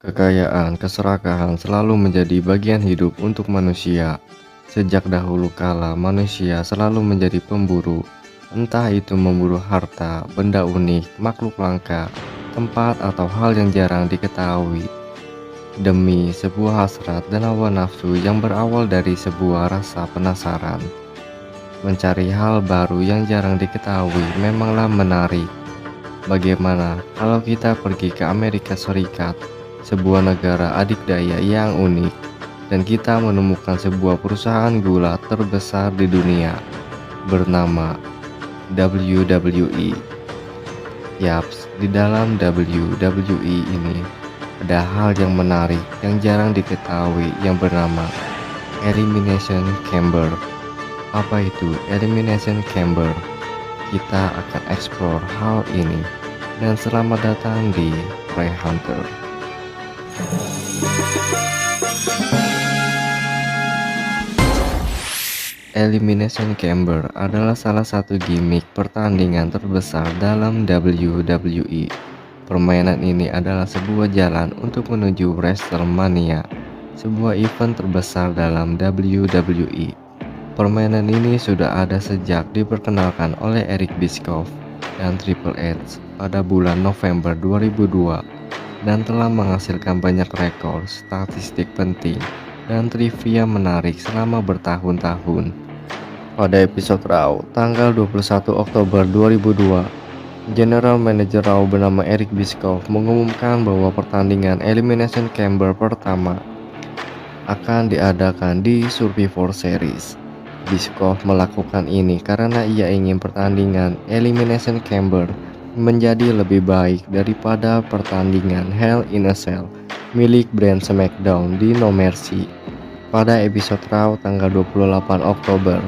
Kekayaan, keserakahan selalu menjadi bagian hidup untuk manusia. Sejak dahulu kala, manusia selalu menjadi pemburu, entah itu memburu harta, benda unik, makhluk langka, tempat, atau hal yang jarang diketahui. Demi sebuah hasrat dan hawa nafsu yang berawal dari sebuah rasa penasaran. Mencari hal baru yang jarang diketahui memanglah menarik. Bagaimana kalau kita pergi ke Amerika Serikat, sebuah negara adikdaya yang unik, dan kita menemukan sebuah perusahaan gula terbesar di dunia bernama WWE. Yaps, di dalam WWE ini ada hal yang menarik yang jarang diketahui yang bernama Elimination Chamber. Apa itu Elimination Chamber? Kita akan explore hal ini. Dan selamat datang di Prey Hunter. Elimination Chamber adalah salah satu gimmick pertandingan terbesar dalam WWE. Permainan ini adalah sebuah jalan untuk menuju WrestleMania, sebuah event terbesar dalam WWE. Permainan ini sudah ada sejak diperkenalkan oleh Eric Bischoff dan Triple H pada bulan November 2002 dan telah menghasilkan banyak rekor, statistik penting, dan trivia menarik selama bertahun-tahun. Pada episode Raw tanggal 21 Oktober 2002, General Manager Raw bernama Eric Bischoff mengumumkan bahwa pertandingan Elimination Chamber pertama akan diadakan di Survivor Series. Bischoff melakukan ini karena ia ingin pertandingan Elimination Chamber menjadi lebih baik daripada pertandingan Hell in a Cell milik brand SmackDown di No Mercy. Pada episode Raw tanggal 28 Oktober,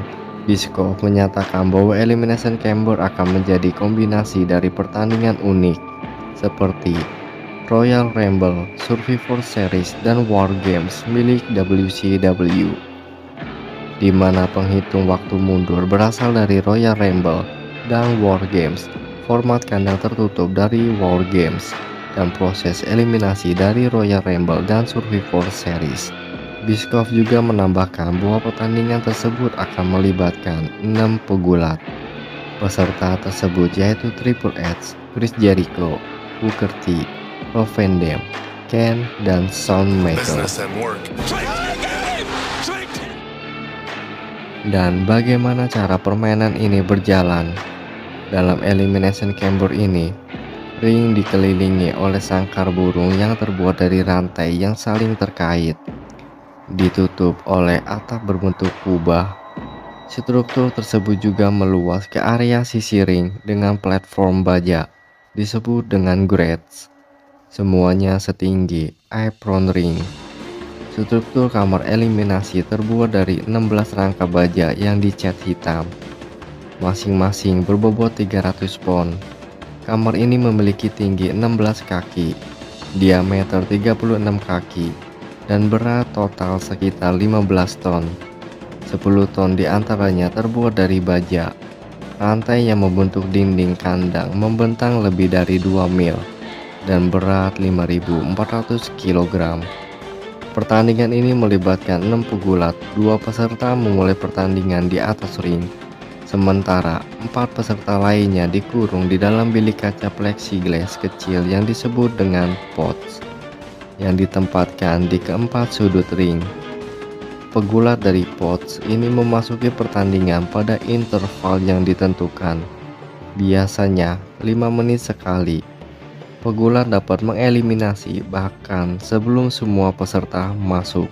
Bischoff menyatakan bahwa Elimination Chamber akan menjadi kombinasi dari pertandingan unik seperti Royal Rumble, Survivor Series, dan War Games milik WCW, di mana penghitung waktu mundur berasal dari Royal Rumble dan War Games, format kandang tertutup dari War Games, dan proses eliminasi dari Royal Rumble dan Survivor Series. Bischoff juga menambahkan bahwa pertandingan tersebut akan melibatkan 6 pegulat. Peserta tersebut yaitu Triple H, Chris Jericho, Booker T, Rob Van Dam, Ken, dan Shawn Michaels. Dan bagaimana cara permainan ini berjalan? Dalam Elimination Chamber ini, ring dikelilingi oleh sangkar burung yang terbuat dari rantai yang saling terkait, ditutup oleh atap berbentuk kubah. Struktur tersebut juga meluas ke area sisi ring dengan platform baja, disebut dengan grates. Semuanya setinggi apron ring. Struktur kamar eliminasi terbuat dari 16 rangka baja yang dicat hitam, masing-masing berbobot 300 pon. Kamar ini memiliki tinggi 16 kaki, diameter 36 kaki, dan berat total sekitar 15 ton. 10 ton diantaranya terbuat dari baja. Rantai yang membentuk dinding kandang membentang lebih dari 2 mil dan berat 5.400 kg. Pertandingan ini melibatkan 6 pegulat. 2 peserta memulai pertandingan di atas ring, sementara 4 peserta lainnya dikurung di dalam bilik kaca plexiglass kecil yang disebut dengan pods, yang ditempatkan di keempat sudut ring. Pegulat dari pods ini memasuki pertandingan pada interval yang ditentukan, biasanya 5 menit sekali. Pegulat dapat mengeliminasi bahkan sebelum semua peserta masuk.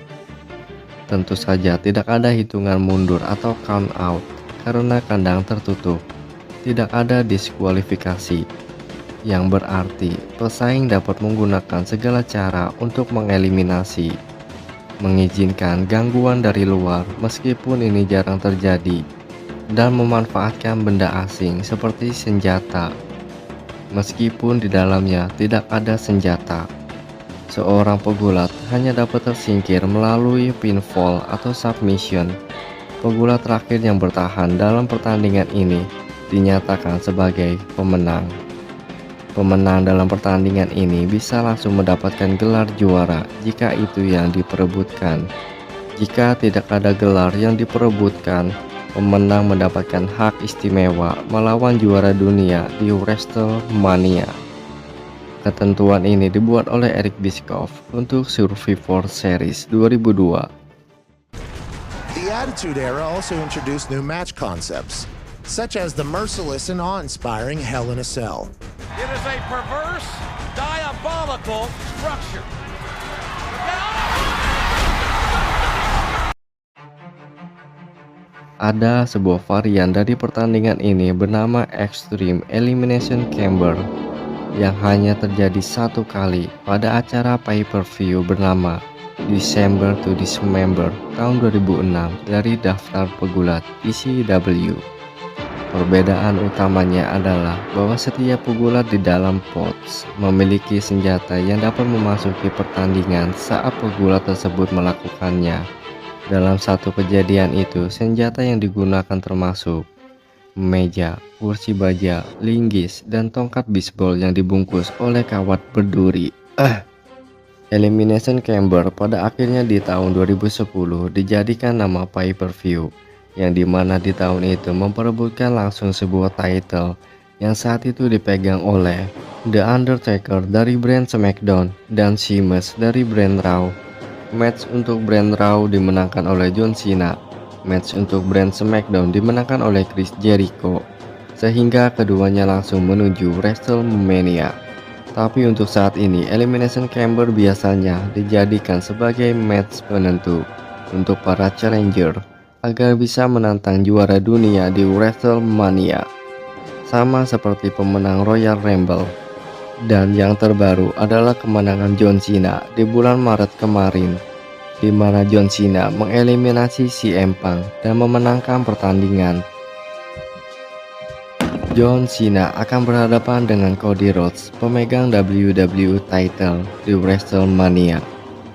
Tentu saja tidak ada hitungan mundur atau count out karena kandang tertutup. Tidak ada diskualifikasi, yang berarti pesaing dapat menggunakan segala cara untuk mengeliminasi, mengizinkan gangguan dari luar meskipun ini jarang terjadi, dan memanfaatkan benda asing seperti senjata meskipun di dalamnya tidak ada senjata. Seorang pegulat hanya dapat tersingkir melalui pinfall atau submission. Pegulat terakhir yang bertahan dalam pertandingan ini dinyatakan sebagai pemenang. Pemenang dalam pertandingan ini bisa langsung mendapatkan gelar juara jika itu yang diperebutkan. Jika tidak ada gelar yang diperebutkan, pemenang mendapatkan hak istimewa melawan juara dunia di WrestleMania. Ketentuan ini dibuat oleh Eric Bischoff untuk Survivor Series 2002. The Attitude Era also introduced new match concepts, such as the merciless and awe-inspiring Hell in a Cell. It is a perverse, diabolical structure. Ada sebuah varian dari pertandingan ini bernama Extreme Elimination Chamber yang hanya terjadi satu kali pada acara pay-per-view bernama December to Dismember tahun 2006 dari daftar pegulat ECW. Perbedaan utamanya adalah bahwa setiap pegulat di dalam pots memiliki senjata yang dapat memasuki pertandingan saat pegulat tersebut melakukannya. Dalam satu kejadian itu, senjata yang digunakan termasuk meja, kursi baja, linggis, dan tongkat bisbol yang dibungkus oleh kawat berduri. Elimination Chamber pada akhirnya di tahun 2010 dijadikan nama pay-per-view, yang dimana di tahun itu memperebutkan langsung sebuah title yang saat itu dipegang oleh The Undertaker dari brand SmackDown dan Sheamus dari brand Raw. Match untuk brand Raw dimenangkan oleh John Cena. Match untuk brand SmackDown dimenangkan oleh Chris Jericho, sehingga keduanya langsung menuju WrestleMania. Tapi untuk saat ini, Elimination Chamber biasanya dijadikan sebagai match penentu untuk para challenger agar bisa menantang juara dunia di WrestleMania, sama seperti pemenang Royal Rumble. Dan yang terbaru adalah kemenangan John Cena di bulan Maret kemarin, di mana John Cena mengeliminasi CM Punk dan memenangkan pertandingan. John Cena akan berhadapan dengan Cody Rhodes, pemegang WWE title di WrestleMania.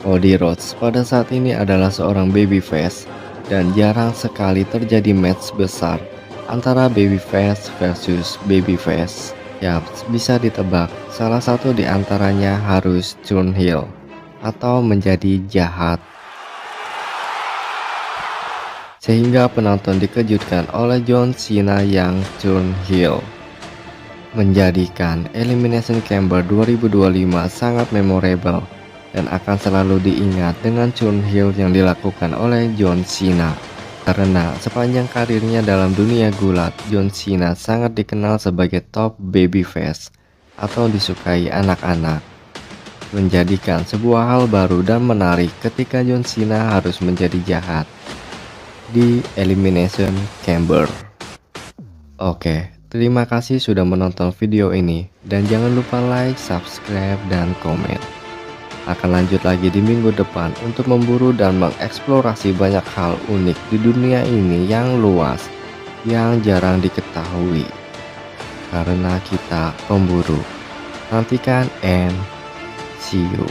Cody Rhodes pada saat ini adalah seorang babyface, dan jarang sekali terjadi match besar antara babyface versus babyface. Yap, bisa ditebak, salah satu di antaranya harus turn heel atau menjadi jahat. Sehingga penonton dikejutkan oleh John Cena yang turn heel, menjadikan Elimination Chamber 2025 sangat memorable dan akan selalu diingat dengan turn heel yang dilakukan oleh John Cena. Karena sepanjang karirnya dalam dunia gulat, John Cena sangat dikenal sebagai top babyface atau disukai anak-anak, menjadikan sebuah hal baru dan menarik ketika John Cena harus menjadi jahat di Elimination Chamber. Oke, terima kasih sudah menonton video ini, dan jangan lupa like, subscribe, dan komen. Akan lanjut lagi di minggu depan untuk memburu dan mengeksplorasi banyak hal unik di dunia ini yang luas, yang jarang diketahui, karena kita pemburu. Nantikan and see you.